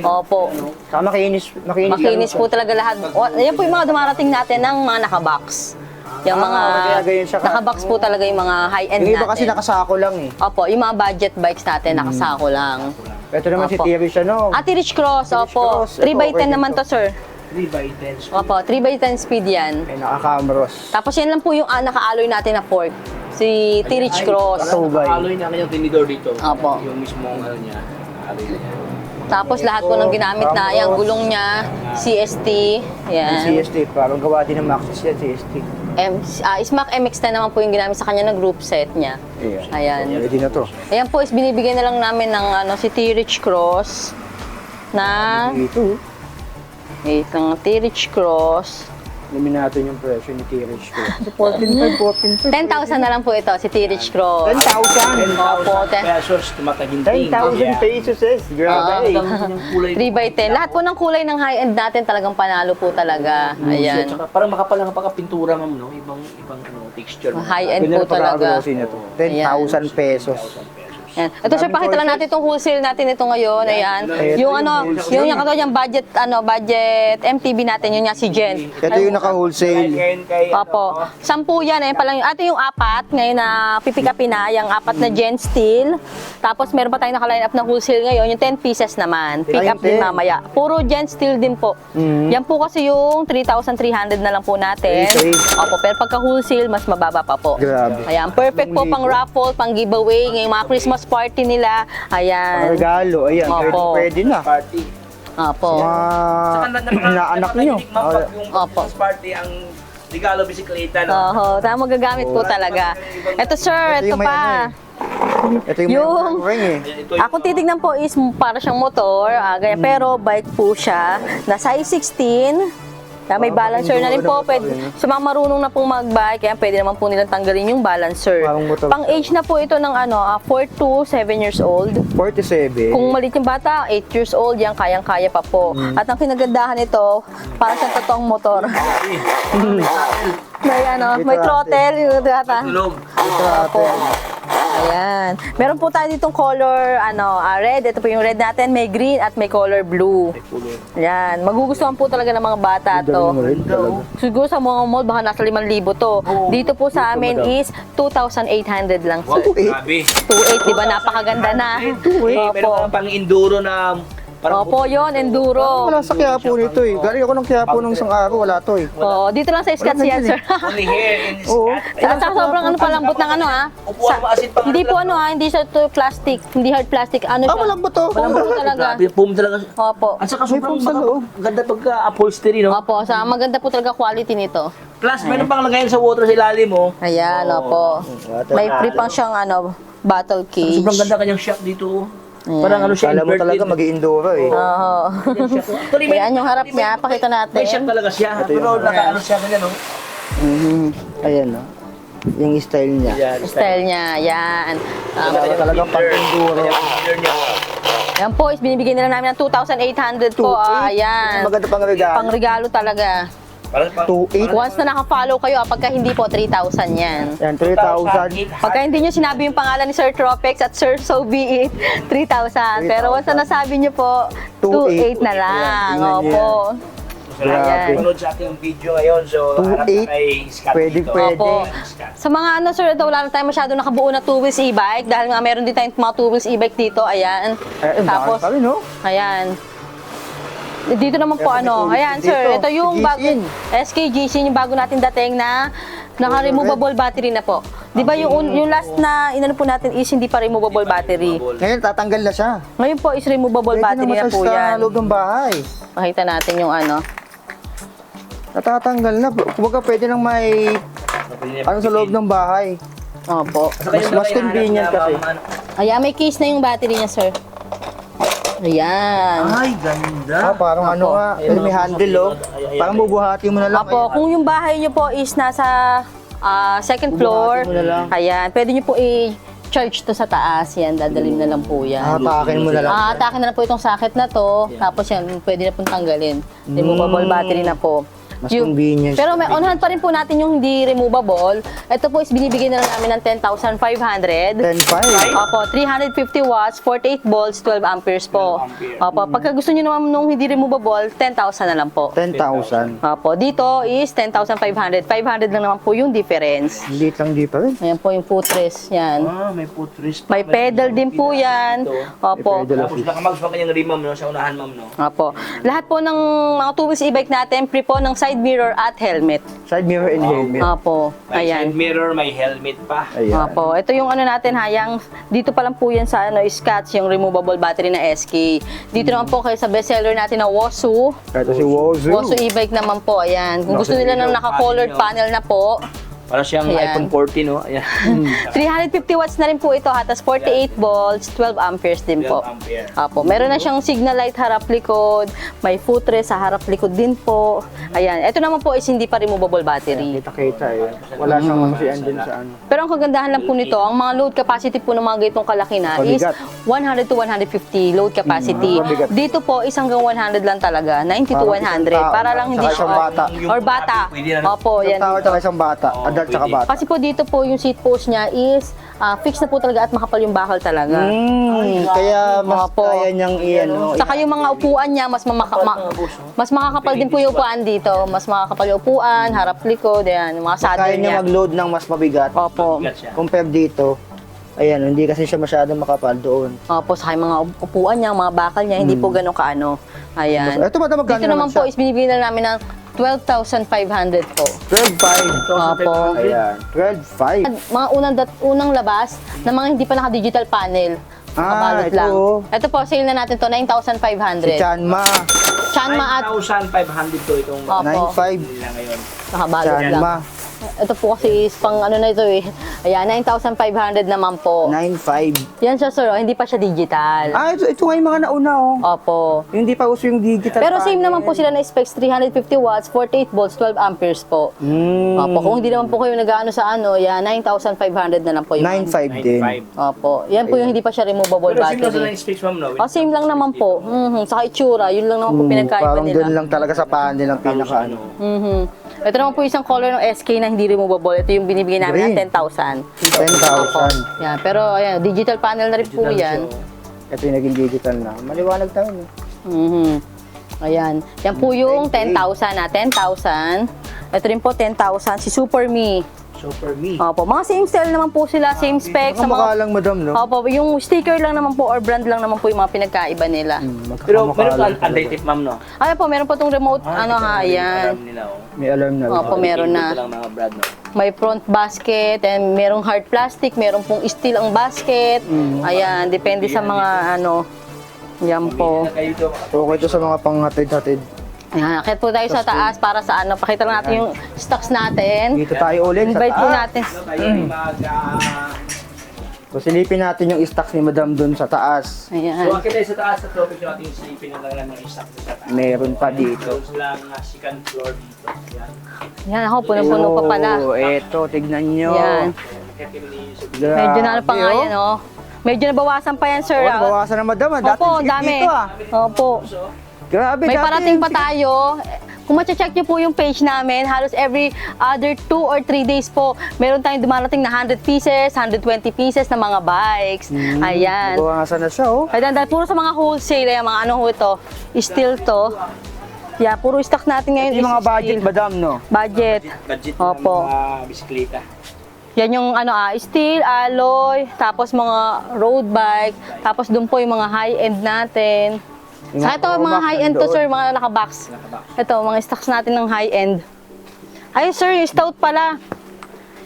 Opo. Saka Makinis po talaga lahat. Ayan po yung mga dumarating natin ng mga nakabox. Yung mga kaya ganyan siya ka. nakabox po talaga yung mga high-end Yung natin. iba kasi nakasako lang eh. Opo, yung mga budget bikes natin nakasako lang. Ito naman si Opo. T-Reach ano. Rich Cross, opo. Cross. 3x10 Ito, naman to, sir. 3x10. Opo, 3x10 speed yan. Ay, naka-camros. Tapos yan lang po yung naka-alloy natin na fork. Si Rich Cross. Tubay. Aloy na kanyang tinidor dito. Opo. Yung mismong ano niya. Aloy na niya. Tapos lahat po ng ginamit na, yung gulong niya, CST, Yung yan. CST, parang gawa din ng Maxis yan, CST. Smack MX-10 naman po yung ginamit sa kanya na group set niya. Ayan. Pwede na to. Ayan po is binibigay na lang namin ng si T-Rich Cross na Ito, wait lang, T-Rich Cross. alamin natin yung presyo ni T-Reach ko. 14.5. 10,000 na lang po ito si T-Rich Cross. 10,000! Opo, pesos, tumataginting. 10,000 pesos eh. Grabe. Kulay. 3x10. Lahat po ng kulay ng high-end natin talagang panalo po talaga. Ayan. Tsaka parang makapal ang pagkapintura, ma'am, no? Ibang texture. High-end Ganyan po talaga. na to. 10,000 pesos. Ayan. Ito sir, pakita lang natin itong wholesale natin ito ngayon. Ayan. Yung yung katulad yung budget MTB natin, yun nga si Jen. Ito yung naka-wholesale. Opo. 10 yan. Ayan pala yung, ito yung apat ngayon na pipikapin na, yung apat na Gen Steel. Tapos meron pa tayong naka-line up na wholesale ngayon, yung 10 pieces naman. Pick up din mamaya. Puro Gen Steel din po. Yan po kasi yung 3,300 na lang po natin. Okay. Opo, pero pagka wholesale, mas mababa pa po. Grabe. Ayan, perfect po pang raffle, pang giveaway, ngayong mga Christmas party nila. Ang Ayan. regalo, ayan. Opo. Pwede na. Party. Opo. Inaanak nyo. Pag yung Opo. Christmas party, ang regalo bisikleta, no? Oho, tama magagamit po talaga. Ito sir, ito yung may pa. Ito yung, Yung- ring eh. Ito yung- Ako titignan po is para siyang motor, ganyan, pero bike po siya na size 16. Kaya may balancer na rin po. Pwede, sa mga marunong na pong mag-bike, kaya pwede naman po nilang tanggalin yung balancer. Parang motor. Pang age na po ito ng 4 to 7 years old. 47. Kung maliit yung bata, 8 years old, yan kayang-kaya pa po. At ang kinagandahan nito, para sa totoong motor. May throttle yung data. Tulog. Opo. Ayan. Meron po tayo ditong color, red. Ito po yung red natin. May green at may color blue. Ayan. Magugustuhan po talaga ng mga bata to. Siguro sa mga mall, baka nasa 5,000 to. Dito po sa amin is 2,800 lang, sir. Grabe. 2,800, di ba? Napakaganda na. Meron kang pang-enduro na parang Opo, yon enduro. Wala sa Quiapo nito eh. Galing ako ng Quiapo nung isang araw, wala to eh. Oo, dito lang sa Scotts yan, sir. only here in this Oo. cat. Saka sobrang palambot ng Upuan mo asin pang Hindi po hindi siya to plastic, hindi hard plastic. Ano siya? malambot to. Malambot talaga. Grabe, foam talaga. Opo. At saka May sobrang foam sa loob. ganda pagka-upholstery, no? Opo, maganda po talaga quality nito. Plus, meron pang lagayan sa water sa ilalim, mo. Ayan, opo. May free pang siyang bottle cage. Sobrang ganda kanyang shock dito. Parang ano siya, Kala mo talaga inverted. mag-i-enduro eh. Oo. Actually, Ayan yung harap niya, pakita May shock natin. talaga siya. Pero naka-ano siya ganyan, no? Ayan no. Yung style niya. Yan, Style niya, yan. Talagang pag-enduro. Yan po, is binibigyan nila namin ng 2,800 po. Ayan. Maganda pang regalo. Pang regalo talaga. Parang 2,800. Once na naka-follow kayo, pagka hindi po, 3,000 yan. Yan, 3,000. Pagka hindi nyo sinabi yung pangalan ni Sir Tropex at Sir So Be It, 3,000. Pero once na nasabi nyo po, 2,800 na lang. Ayan, Opo. Grabe. Panood sa ating video ngayon, so harap na 2,800. kay Scott Pwede, dito. pwede. Opo. Sa mga sir, ito wala na tayo masyado nakabuo na 2 wheels e-bike dahil nga meron din tayong mga 2 wheels e-bike dito. Ayan. Tapos, Sabi no? ayan. Dito naman po ayan dito, sir, ito yung bago, GC. SKGC, yung bago natin dating na naka-removable battery na po. Di ba yung last na inano po natin is hindi pa removable battery. Ngayon, tatanggal na siya. Ngayon po is removable battery na po sa yan. loob ng bahay. Pakita natin yung Natatanggal na. Kumbaga pwede nang may Ano sa loob ng bahay? Opo. Mas convenient kasi. Ayan, may case na yung battery niya, sir. Ayan. Ay, ganda. Parang ano nga, may handle oh. Parang bubuhati mo na lang. Apo, kung yung bahay niyo po is nasa second floor, mo na lang. ayan, pwede niyo po i-charge to sa taas. Yan, dadalhin na lang po yan. Paakin mo na lang. Atakin na lang po itong socket na to, tapos yan, pwede na pong tanggalin. Removable battery na po. Mas convenient. Pero may on-hand pa rin po natin yung hindi removable. Ito po is binibigyan na lang namin ng 10,500. 10.5. Opo, 350 watts, 48 volts, 12 amperes po. Opo, pagka gusto niyo naman nung hindi removable, 10,000 na lang po. 10,000. Opo, dito is 10,500. 500 lang naman po yung difference. Liit lang di pa rin. Ayan po yung footrest, yan. May footrest pa. May pedal din po yan. Opo. Tapos nakamags pa kanyang rim, ma'am, no? Sa unahan, ma'am, no? Opo. Lahat po ng mga two-wheels e-bike natin, free po ng side mirror at helmet. Side mirror and helmet. Opo. May Ayan. side mirror, may helmet pa. Ayan. Opo. Ito yung ano natin ha, yung dito pa lang po yan sa Scotch, yung removable battery na SK. Dito naman po kayo sa bestseller natin na Wosu. Ito si Wozu. Wosu e-bike naman po, ayan. Kung gusto nila ng naka-colored panel na po, Para siyang Ayan. iPhone 14, no? Ayan. 350 watts na rin po ito ha, tapos 48 volts, 12 amperes din po. 12 ampere. Apo, meron na siyang signal light harap likod, may footrest sa harap likod din po. Ayan, ito naman po is hindi pa removable battery. Kita eh. Wala siyang masiyan din sa ano. Pero ang kagandahan lang po nito, ang mga load capacity po ng mga ganitong kalaki na is Pabigat. 100 to 150 load capacity. pabigat. Dito po is hanggang 100 lang talaga, 90 to Parang 100 isang tao, para lang hindi saka isang bata. or bata. Pwede na. Opo, Isang yan. tao at isang bata. Adult tsaka pwede. bata. Kasi po dito po yung seat post niya is fixed na po talaga at makapal yung bakal talaga. Kaya mas Opo. kaya niyang i-ano. Saka yung mga upuan niya, mas makakapal din po yung upuan dito. Mas makakapal yung upuan, harap likod, yan, yung mga Kaya saddle niya niya. mag-load ng mas mabigat. Opo. Bigat siya. Compare dito. Ayan, hindi kasi siya masyadong makapal doon. Opo, saka yung mga upuan niya, mga bakal niya, hindi po ganun kaano. Ayan. Ito madam, magkano Dito naman po siya? is binibigyan na namin ng 12,500 po. 12.5. Opo. Ayan, 12.5. Mga unang labas na mga hindi pa naka-digital panel. Nakabalot ito. lang. Ito po, sale na natin to 9,500. Si Chanma, Chanma at 9,500 to itong Opo. 9.5. nila ngayon. nakabalot lang. Chanma, Ito po kasi is pang ano na ito eh. Ayan, 9,500 naman po. 9.5. Yan siya sir, oh, hindi pa siya digital. Ito nga yung mga nauna oh. Opo. Yung hindi pa uso yung digital. Pero same panel. naman po sila na specs, 350 watts, 48 volts, 12 amperes po. Opo, kung hindi naman po kayo nag-ano sa ano, yan, 9,500 na lang po yung 9.5 din. 9,500. Opo, yan po yung hindi pa siya removable Pero sino sa battery. line specs, ma'am, no? Oh, same lang naman po. Saka itsura, yun lang naman po pinagkaiba Parang nila. doon lang talaga sa panel ang pinaka ano. Ito naman po isang color ng SK na hindi removable. Ito yung binibigyan namin ng 10,000. 10,000. Yan, pero ayan, digital panel na rin po yan. Ito yung naging digital na. Maliwanag tayo. No? Ayan. Yan po yung 10,000 na. 10,000. Ito rin po 10,000. Si Super Me. Super Me. Opo. Mga same style naman po sila. Same specs. Sa Mukha mga, lang madam, no? opo. Yung sticker lang naman po or brand lang naman po yung mga pinagkaiba nila. Pero Magkakamukha meron lang pa anti-tip, ma'am, no? Ayan po, meron po itong remote. ano ha, ayan. Alam nila, oh. May alarm na. Opo, meron na. Ito lang mga brand, no? May front basket and merong hard plastic, merong pong steel ang basket. Ayan, depende sa mga ano. Yan po. Kayo dito, Okay ito sa mga panghatid-hatid. Ayan, akit po tayo sa taas para sa ano. Pakita lang natin yung stocks natin. Dito tayo ulit sa Invite po taas. natin. kayo So silipin natin yung stocks ni madam dun sa taas. So, Ayan. akit tayo sa taas sa topic natin yung silipin na lang ng stock sa taas. Meron pa dito. Doon lang second floor dito. Yan. Yan ako, punong-puno pa pala. Oh, eto, tignan nyo. Yan. Akit yung ni- Medyo na ano pa nga Grabe, yan, oh. Medyo nabawasan pa yan, sir. Oh, ah. nabawasan na madam. Dati Opo, sikit dami. dito ah. Opo. Grabe, May dati parating pa sikit. tayo. Kung check nyo po yung page namin, halos every other 2 or 3 days po, meron tayong dumarating na 100 pieces, 120 pieces na mga bikes. Ayan. Nabawasan na siya oh. Ayan, dahil puro sa mga wholesale, yung mga ano ho ito, steel to. Yeah, puro stock natin ngayon Yung is mga budget steel. madam no. Budget. Budget Opo. ng mga bisikleta. Yan yung ano steel, alloy, tapos mga road bike, tapos doon po yung mga high-end natin. Yung Sa ito, mga mga Promax high-end to nandoon. sir, mga nakabox. Ito, mga stocks natin ng high-end. Ay sir, yung stout pala.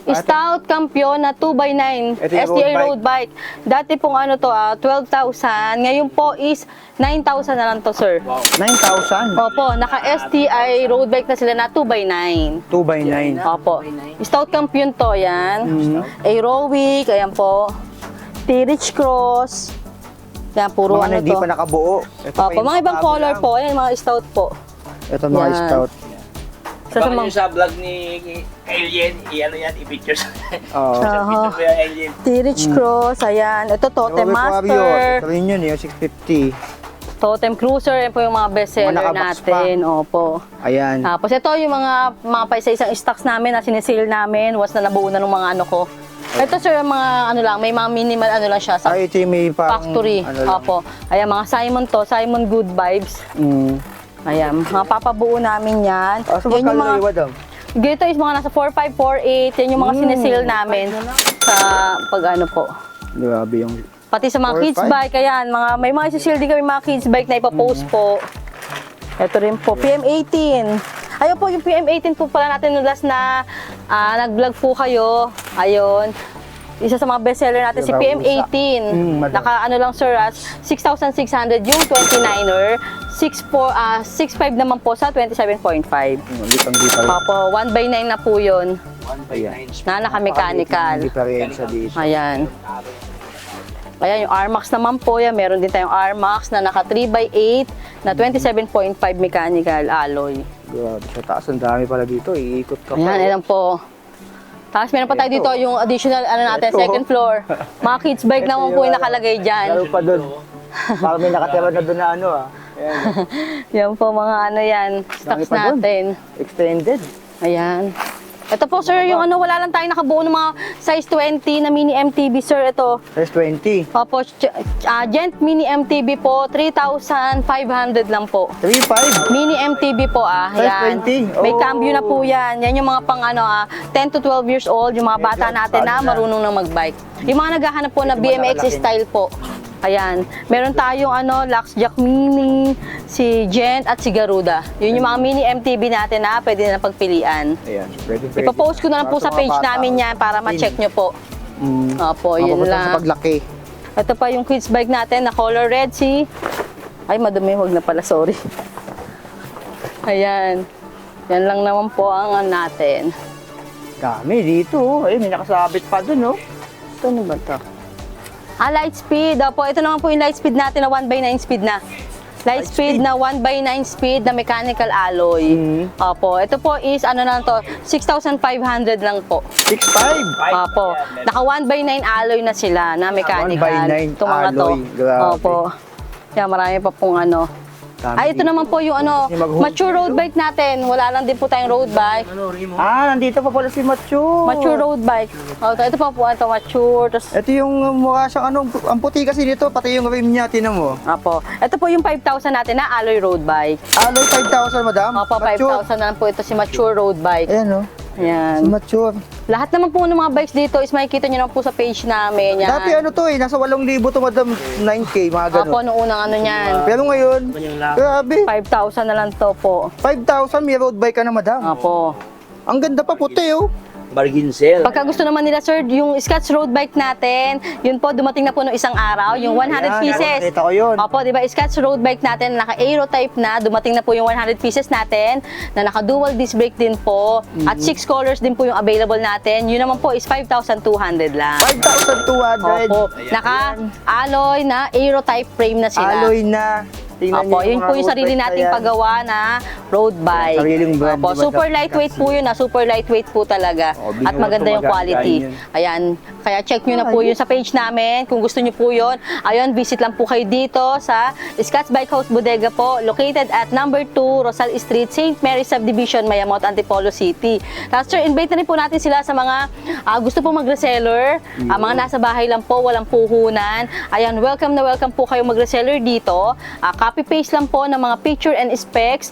Stout Campion na 2x9 Ito yung STI road road bike. Dati pong ano to, 12,000. Ngayon po is 9,000 na lang to, sir. 9,000. Opo, naka-STI road bike na sila na 2x9. 2x9. Opo. Stout Campion to, yan. Aerowick, ayan po. T-Rich Cross. Yan, puro Mga ano hindi to. pa nakabuo. Ito pa Opo, yung mga ibang bago color lang. po. Ayan, mga stout po. Ito mga Yan. stout. Sa Abangan nyo sa vlog ni Alien, i-ano yan, i-picture sa Oo. Aha. picture mo yan, Alien. T-Rich Cross, ayan. Ito, Totem Master. Ito rin yun, yung 650. Totem Cruiser, yan po yung mga bestseller Mga nakabox natin. Opo. Ayan. Tapos ito yung mga paisa-isang stocks namin na sinesale namin. Once na nabuo na ng mga ano ko. Ito sir, mga ano lang, may mga minimal ano lang siya sa Ay, ito yung may parang... factory. Ano lang. Opo. Ayan, mga Simon to, Simon Good Vibes. Mm. Ayan, mga papabuo namin yan. So, Yan yung magkano mga, madam? dito is mga nasa 4,500, 4,800. Yan yung mga sinesale namin sa pag ano po. Grabe yung... Pati sa mga 4,500? kids bike, ayan, may mga isi-sale din kami mga kids bike na ipapost po. Ito rin po, PM18. Ayun po, yung PM18 po pala natin nung last na nag-vlog po kayo. Ayun. Isa sa mga bestseller natin si Yung PM18. madam. Naka ano lang sir, 6,600 yung 29er. 6,500 naman po sa 27.5. Hindi pa rin. Opo, 1x9 na po yun. Ayan. Na naka-mechanical. Hindi pa rin sa dito. Ayan. Ayan, yung R-Max naman po yan. Meron din tayong R-Max na naka 3x8 na 27.5 mechanical alloy. Grabe, sa taas ang dami pala dito. Iikot ka pa. Ayan, ayan po. Tapos meron pa tayo dito yung additional ano natin, Ito. second floor. Mga kids bike naman po yung nakalagay dyan. Lalo pa doon. Parang may nakatira na doon na ano ah. Ayan. Yan po mga ano yan, stocks pa dun. natin. Extended. Ayan. Ito po sir, yung ano, wala lang tayo nakabuo ng mga size 20 na mini MTB sir, ito. Size 20. Opo, Gent mini MTB po, 3,500 lang po. 3.5. Mini MTB po Size yan. 20? May Oh. cambio na po yan. Yan yung mga pang ano 10 to 12 years old, yung mga bata Medyo natin na advanced na. marunong na magbike. Yung mga naghahanap po na Medyo BMX malalaki. style po. Ayan. Meron tayong ano, Luxjack Mini, si Gent at si Garuda. Yun yung mga mini MTB natin na pwede na pagpilian. Ayan. Pwede. Ipapost ko na lang po sa page namin yan para ma-check nyo po. Opo, yun Mapapunta lang. sa paglaki. Ito pa yung kids bike natin na color red si... Ay, madumi, huwag na pala, sorry. Ayan. Yan lang naman po ang natin. Dami dito. Oh. Ay, may nakasabit pa doon, oh. Ito na ba ito? Light speed. Opo, ito naman po yung light speed natin na 1x9 speed na. Light speed na 1x9 speed na mechanical alloy. Opo, ito po is ano na to, 6,500 lang po. 6.5. Opo, naka 1x9 alloy na sila na mechanical. 1x9 Itong mga to. alloy, grabe. Opo. Yan, marami pa pong ano. Dami Ay, ito dito. naman po yung ano, Yung mag-home mature road bike natin. Wala lang din po tayong road bike. Nandito pa pala si Macho. Mature road bike. O, ito pa po, ito mature. Tapos, Ito yung mukha siyang ano, ang puti kasi dito, pati yung rim niya, tinan mo. Apo. Ito po yung 5,000 natin na alloy road bike. Alloy 5,000, madam. Opo, Mature. 5,000 na lang po ito si mature road bike. Ayan, oh. Si Ayan. Mature. Lahat naman po ng mga bikes dito is makikita nyo naman po sa page namin. Yan. Dati ano to nasa 8,000 to, madam, 9K, mga Opo, ganun. noong unang ano yan. Pero ngayon, grabe, 5,000 na lang to po. 5,000 may road bike ka na, madam. Opo. Ang ganda pa, puti, oh. Bargain sale. Pagka gusto naman nila, sir, yung Scotch road bike natin, yun po, dumating na po noong isang araw, yung 100 Ayan, pieces. nakita ko yun. Opo, di ba, Scotch road bike natin, naka-aero type na, dumating na po yung 100 pieces natin, na naka-dual disc brake din po, at 6 colors din po yung available natin. Yun naman po is 5,200 lang. 5,200. Opo, naka-alloy na aero type frame na sila. Alloy na. Tingnan Opo, niyo yun mga po yung road sarili bike na nating yan. paggawa na road bike. Sariling brand, Opo, di ba, super sa- lightweight po yun, super lightweight po talaga. Oh, At binuhat maganda yung tumaga, quality. ganyan. Ayan, kaya check nyo na po yun sa page namin kung gusto nyo po yun. Ayun, visit lang po kayo dito sa Scotts Bike House Bodega po, located at number 2 Rosal Street, St. Mary's Subdivision, Mayamot, Antipolo City. Tapos sir, invite na rin po natin sila sa mga gusto po mag-reseller, mga nasa bahay lang po, walang puhunan. Ayan, welcome na welcome po kayo mag-reseller dito. Copy-paste lang po ng mga picture and specs.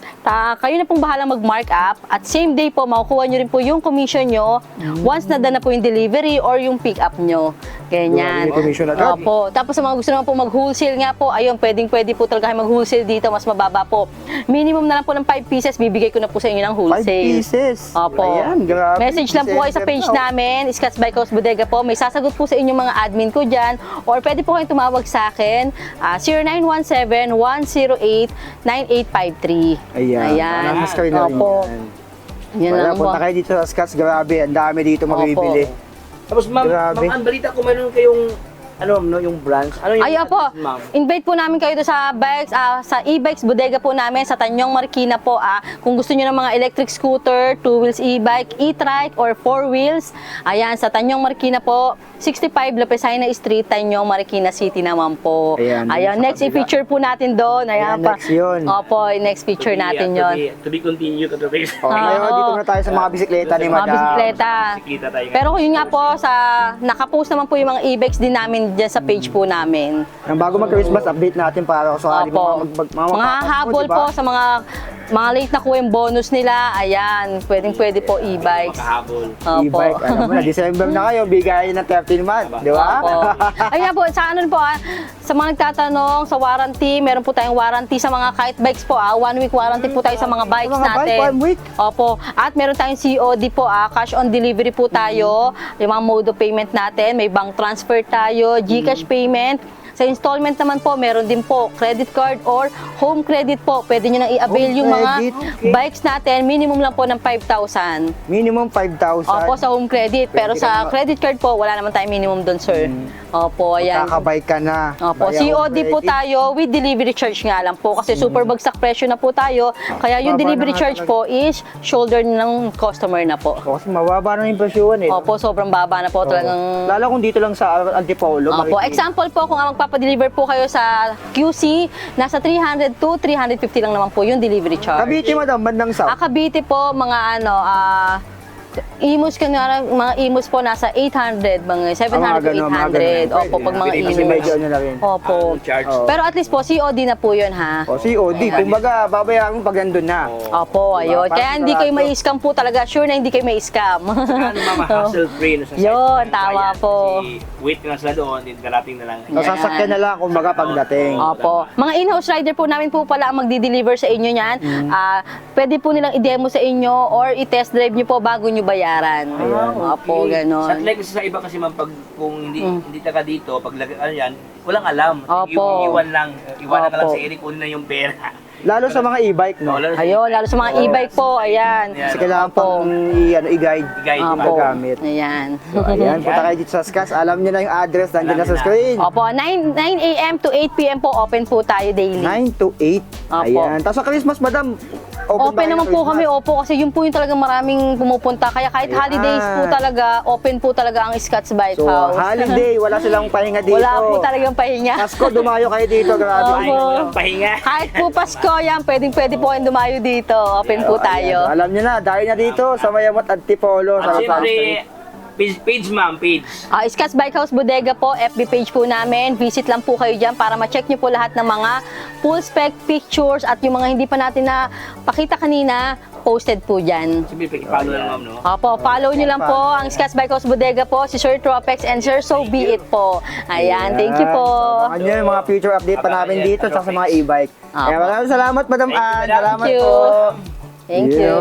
Kayo na pong bahala mag-markup at same day po, makukuha nyo rin po yung commission nyo once na na po yung delivery or yung pick up nyo. Ganyan. May commission agad. Opo. Tapos sa mga gusto naman po mag-wholesale nga po, ayun, pwede po talaga kayo mag-wholesale dito, mas mababa po. Minimum na lang po ng 5 pieces, bibigay ko na po sa inyo ng 5 wholesale. pieces. Opo. Ayan, grabe. Message lang po kayo sa page namin, Scotts by Coast Bodega po. May sasagot po sa inyong mga admin ko dyan. Or pwede po kayong tumawag sa akin, 0917-108-9853. Ayan. Nasa screen na rin Opo. yan. Yan Kaya lang po. punta kayo dito sa Scotts, grabe. Ang dami dito mabibili. Tapos ma'am, Grabe. ma'am, balita ko meron kayong, ano, no, yung branch. Ano yung Ay, opo. ma'am? Invite po namin kayo doon sa bikes, sa e-bikes bodega po namin sa Tanyong Marikina po. Kung gusto niyo ng mga electric scooter, 2 wheels e-bike, e-trike or 4 wheels, ayan sa Tanyong Marikina po, 65 Lopesina Street, Tanyong Marikina City naman po. Ayan, Ayan, sa next kabila. i-feature po natin doon. Ayan, Ayan, next yun. Opo, next feature natin yon. To be continued to the race. Oh, ngayon, Oo. dito na tayo sa mga bisikleta ni Mga Madam. bisikleta. Bisikleta tayo. Pero yun nga po, nakapost naman po yung mga e-bikes din namin dyan sa page po namin. Nang bago mag-Christmas, update natin para sa Opo. Mga habol po sa mga late na kuha yung bonus nila. Ayan, pwede po e-bikes. Makahabol. Opo. E-bike, alam mo na, December na kayo, bigay ng 13 month, di ba? Opo. Ayan po, sa ano po sa mga nagtatanong, sa warranty, meron po tayong warranty sa mga kite bikes po 1 week warranty po tayo sa mga bikes Sa mga bike, natin. 1 week? Opo. At meron tayong COD po cash on delivery po tayo. Yung mga mode of payment natin, may bank transfer tayo, GCash payment. Sa installment naman po, meron din po credit card or home credit po. Pwede nyo nang i-avail Home yung mga credit, okay. bikes natin. Minimum lang po ng 5,000. Minimum 5,000. Opo, sa home credit. Pero Pwede sa ka credit card po, wala naman tayong minimum doon, sir. Opo, ayan. Kakabike ka na. Opo, Kaya COD home po credit. tayo with delivery charge nga lang po kasi super bagsak presyo na po tayo. Kaya yung Baba delivery na nga charge po is shoulder ng customer na po. O, kasi mababa na yung presyon eh. Opo, sobrang baba na po talagang. Lalo kung dito lang sa Antipolo. Opo, makikita. example po kung magpapadeliver po kayo sa QC, nasa 300 to 350 lang naman po yung delivery charge. Cavite, madam, bandang south. Cavite po, mga Imus mga Imus po nasa 800, mga 700 to 800. Opo, pag mga Kasi medyo Imus. ano na rin. Opo. Charge. Oo. Pero at least po, COD na po yun, ha? O, COD. Kumbaga, babayaran mo pag nandun na. Opo, ayun. Diba? Kaya Parang hindi kayo sarado. mai-scam po talaga. Sure na hindi kayo mai-scam. Ano mama, hassle-free na sa site. Yun, tama po. Kasi wait na sila doon, darating na lang. O, sasakyan na lang kumbaga pagdating. Opo. Mga in-house rider po namin po pala ang magdi-deliver sa inyo niyan. Pwede po nilang i-demo sa inyo or i-test drive nyo po bago nyo bayaran. Opo, ganon. Sa like kasi sa iba kasi ma'am, pag kung hindi taga dito, pag ano yan, walang alam. Opo. Iwan lang Opo. lang sa Eric, kunin na yung pera. Lalo sa mga e-bike, no? Lalo sa- Ayun, lalo sa mga e-bike po, ayan. Yan. Kasi kailangan Opo. pang i-guide. I-guide yung Opo. magamit. Ayan. So, ayan, punta kayo dito sa Scotts. Alam niyo na yung address, nandiyan na sa screen. Opo, 9 a.m. to 8 p.m. po open po tayo daily. 9 to 8. Opo. Ayan. Tapos sa Christmas, madam, Open ba kayo naman ng po Christmas? kami, opo, kasi yun po yung talagang maraming pumupunta. Kaya kahit Ayan. holidays po talaga, open po talaga ang Scotts Bike So, House. holiday, wala silang pahinga dito. Wala po talagang pahinga. Pasko, dumayo kayo dito, grabe. Opo. Ay, walang pahinga. Kahit po Pasko yan, pwede po kayong dumayo dito. Open po tayo. Ayan, alam niyo na, dahil na dito sa Mayamot Antipolo. At Sa Lasal Street. siyempre, page ma'am, page. Scotts Bike House Bodega po, FB page po namin. Visit lang po kayo dyan para ma-check nyo po lahat ng mga full spec pictures at yung mga hindi pa natin na pakita kanina, posted po dyan. Siyempre, follow lang ma'am, no? Opo, follow nyo lang po ang Scotts Bike House Bodega po, si Sir Tropex and Sir So Be It po. Ayan, thank you po. Abangan niyo yung mga future update pa namin dito sa mga e-bike. Opo. Maraming salamat, Madam Thank you, Ann. madam. Salamat Thank you. po. Thank you.